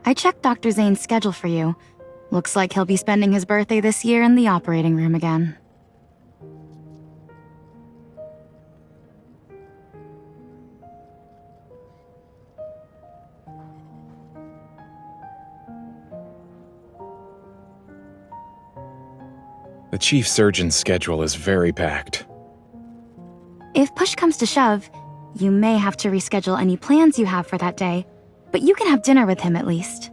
I checked Dr. Zayne's schedule for you. Looks like he'll be spending his birthday this year in the operating room again. The chief surgeon's schedule is very packed. If push comes to shove, you may have to reschedule any plans you have for that day, but you can have dinner with him at least.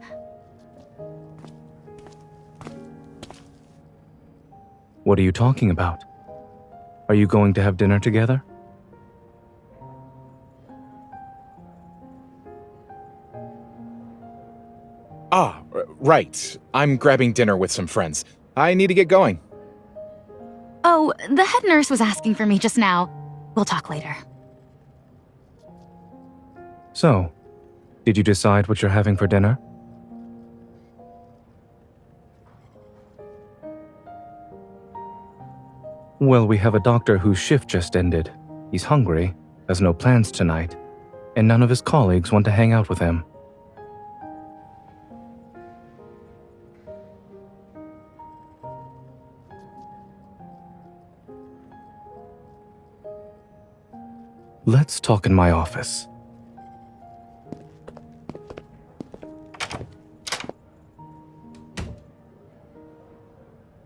What are you talking about? Are you going to have dinner together? Right. I'm grabbing dinner with some friends. I need to get going. Oh, the head nurse was asking for me just now. We'll talk later. So, did you decide what you're having for dinner? Well, we have a doctor whose shift just ended. He's hungry, has no plans tonight, and none of his colleagues want to hang out with him. Let's talk in my office.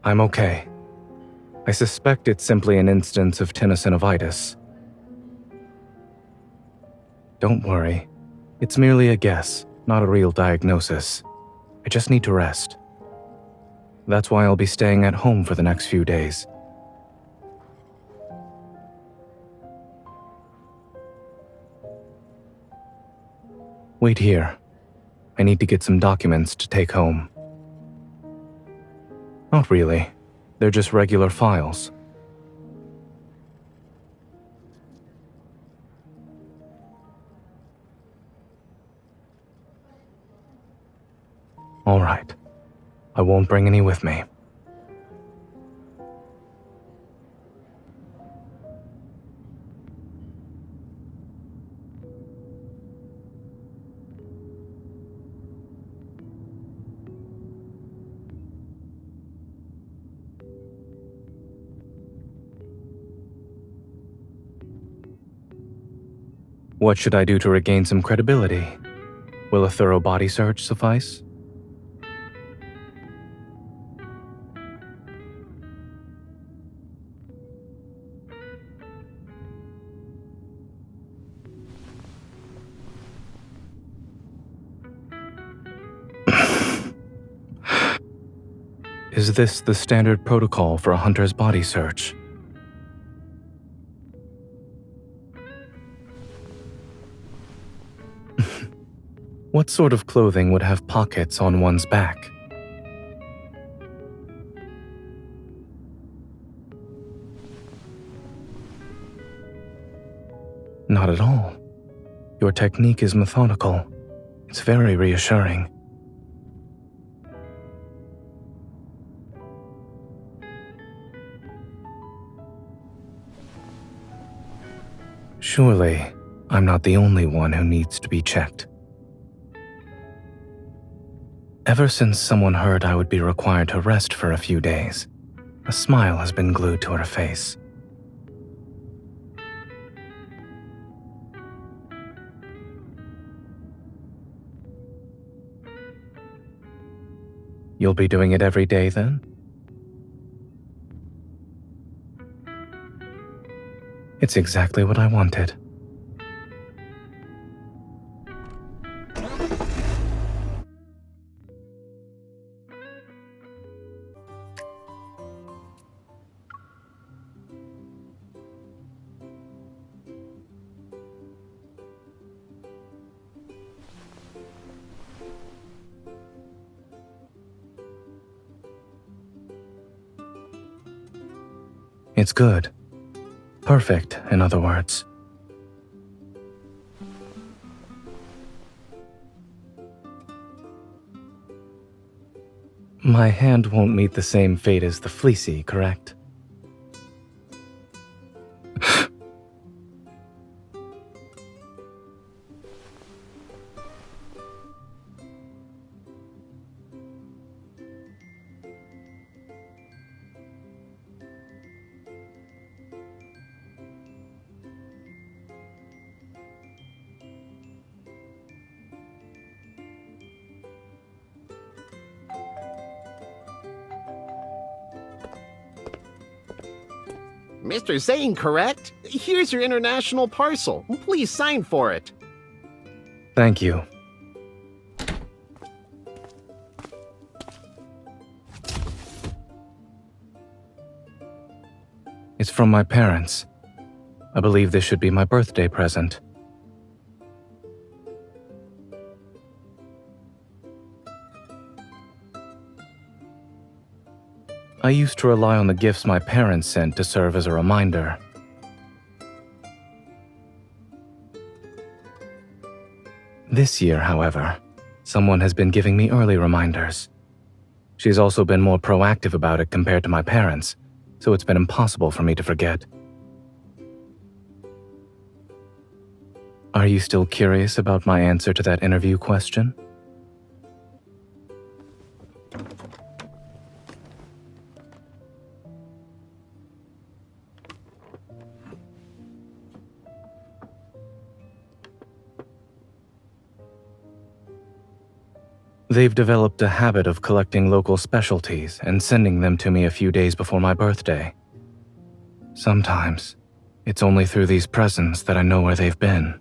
I'm okay. I suspect it's simply an instance of tenosynovitis. Don't worry. It's merely a guess, not a real diagnosis. I just need to rest. That's why I'll be staying at home for the next few days. Wait here. I need to get some documents to take home. Not really. They're just regular files. All right. I won't bring any with me. What should I do to regain some credibility? Will a thorough body search suffice? Is this the standard protocol for a hunter's body search? What sort of clothing would have pockets on one's back? Not at all. Your technique is methodical. It's very reassuring. Surely, I'm not the only one who needs to be checked. Ever since someone heard I would be required to rest for a few days, a smile has been glued to her face. You'll be doing it every day then? It's exactly what I wanted. It's good. Perfect, in other words. My hand won't meet the same fate as the fleecy, correct? Mr. Zayne, correct? Here's your international parcel. Please sign for it. Thank you. It's from my parents. I believe this should be my birthday present. I used to rely on the gifts my parents sent to serve as a reminder. This year, however, someone has been giving me early reminders. She's also been more proactive about it compared to my parents, so it's been impossible for me to forget. Are you still curious about my answer to that interview question? They've developed a habit of collecting local specialties and sending them to me a few days before my birthday. Sometimes, it's only through these presents that I know where they've been.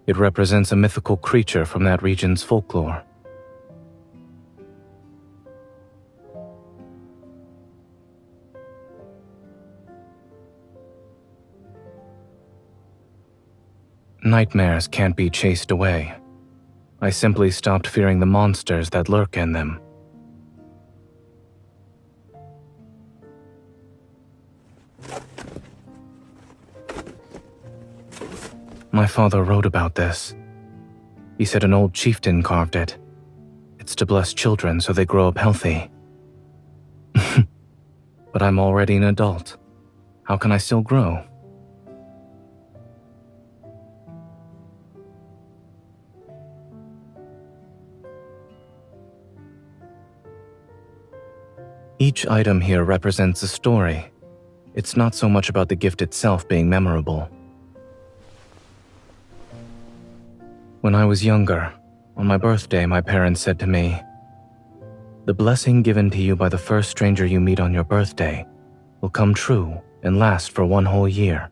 It represents a mythical creature from that region's folklore. Nightmares can't be chased away. I simply stopped fearing the monsters that lurk in them. My father wrote about this. He said an old chieftain carved it. It's to bless children so they grow up healthy. But I'm already an adult. How can I still grow? Each item here represents a story. It's not so much about the gift itself being memorable. When I was younger, on my birthday, my parents said to me, "The blessing given to you by the first stranger you meet on your birthday will come true and last for 1 whole year."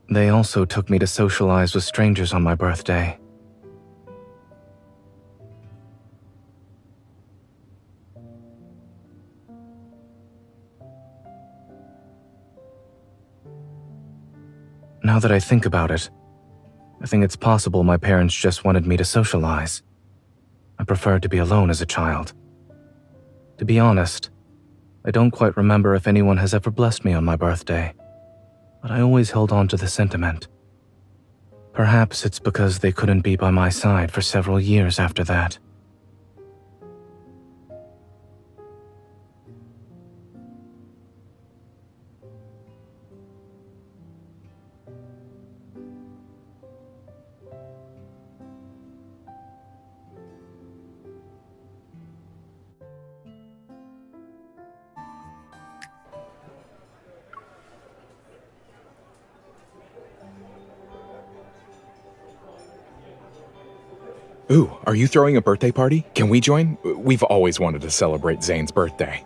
They also took me to socialize with strangers on my birthday. Now that I think about it, I think it's possible my parents just wanted me to socialize. I preferred to be alone as a child. To be honest, I don't quite remember if anyone has ever blessed me on my birthday, but I always held on to the sentiment. Perhaps it's because they couldn't be by my side for several years after that. Ooh, are you throwing a birthday party? Can we join? We've always wanted to celebrate Zayne's birthday.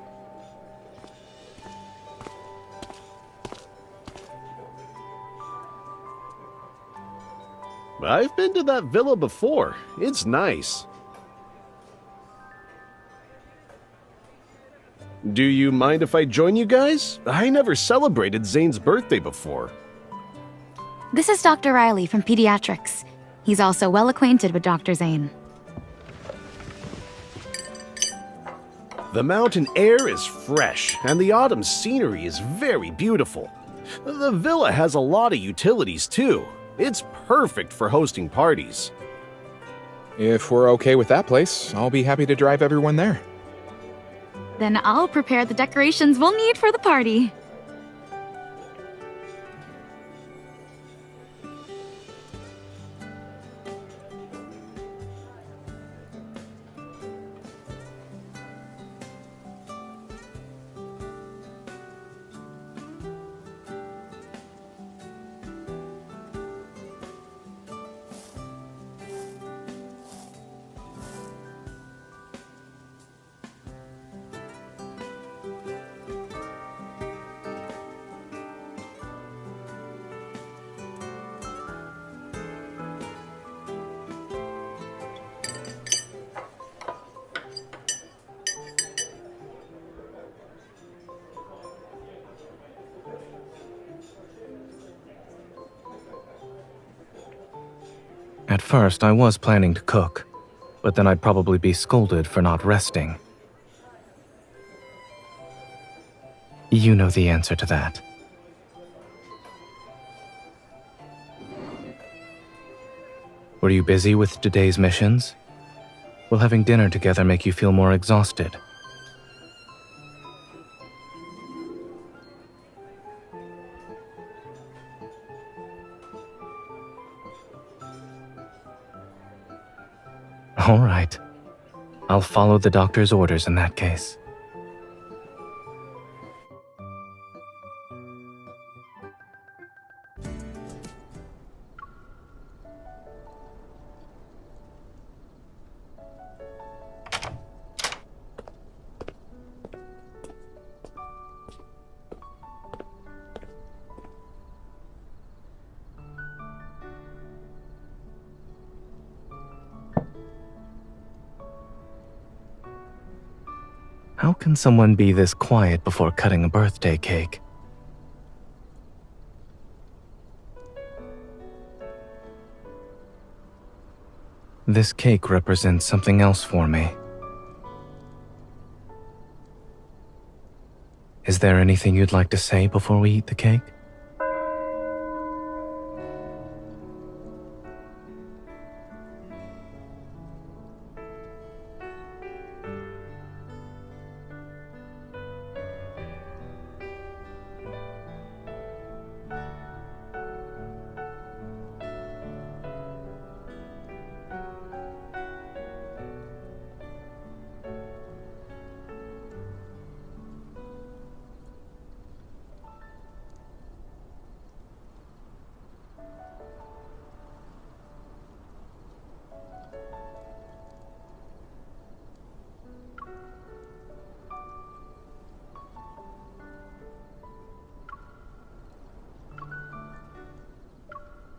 I've been to that villa before. It's nice. Do you mind if I join you guys? I never celebrated Zayne's birthday before. This is Dr. Riley from Pediatrics. He's also well acquainted with Dr. Zayne. The mountain air is fresh, and the autumn scenery is very beautiful. The villa has a lot of utilities, too. It's perfect for hosting parties. If we're okay with that place, I'll be happy to drive everyone there. Then I'll prepare the decorations we'll need for the party. At first, I was planning to cook, but then I'd probably be scolded for not resting. You know the answer to that. Were you busy with today's missions? Will having dinner together make you feel more exhausted? All right. I'll follow the doctor's orders in that case. How can someone be this quiet before cutting a birthday cake? This cake represents something else for me. Is there anything you'd like to say before we eat the cake?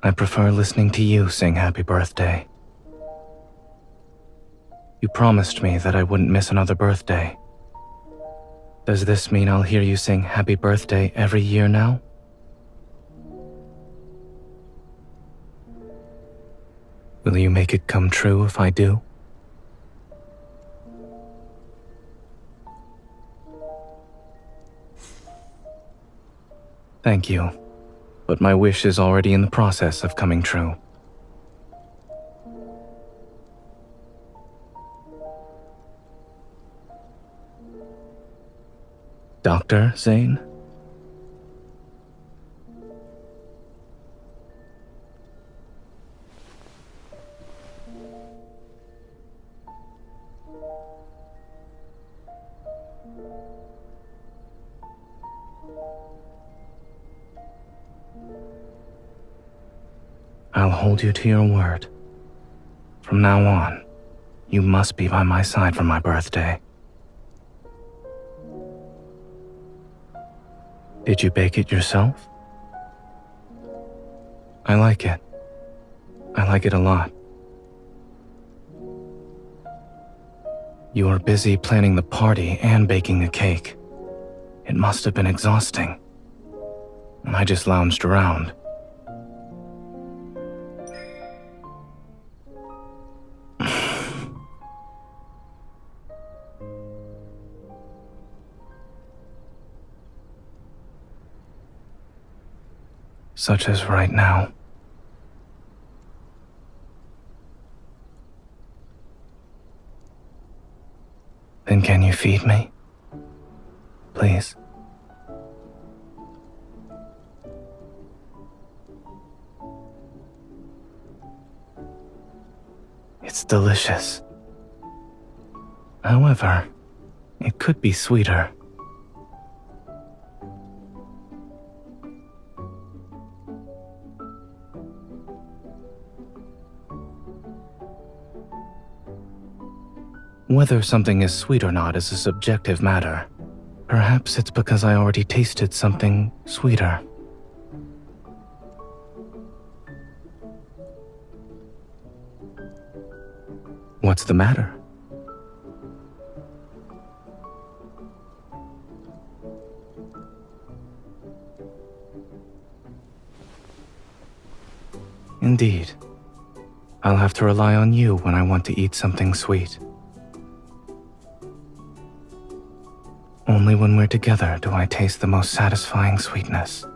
I prefer listening to you sing happy birthday. You promised me that I wouldn't miss another birthday. Does this mean I'll hear you sing happy birthday every year now? Will you make it come true if I do? Thank you, but my wish is already in the process of coming true. Dr. Zayne? I'll hold you to your word. From now on, you must be by my side for my birthday. Did you bake it yourself? I like it. I like it a lot. You were busy planning the party and baking the cake. It must have been exhausting. And I just lounged around. Such as right now. Then can you feed me? Please. It's delicious. However, it could be sweeter. Whether something is sweet or not is a subjective matter. Perhaps it's because I already tasted something sweeter. What's the matter? Indeed. I'll have to rely on you when I want to eat something sweet. Only when we're together do I taste the most satisfying sweetness.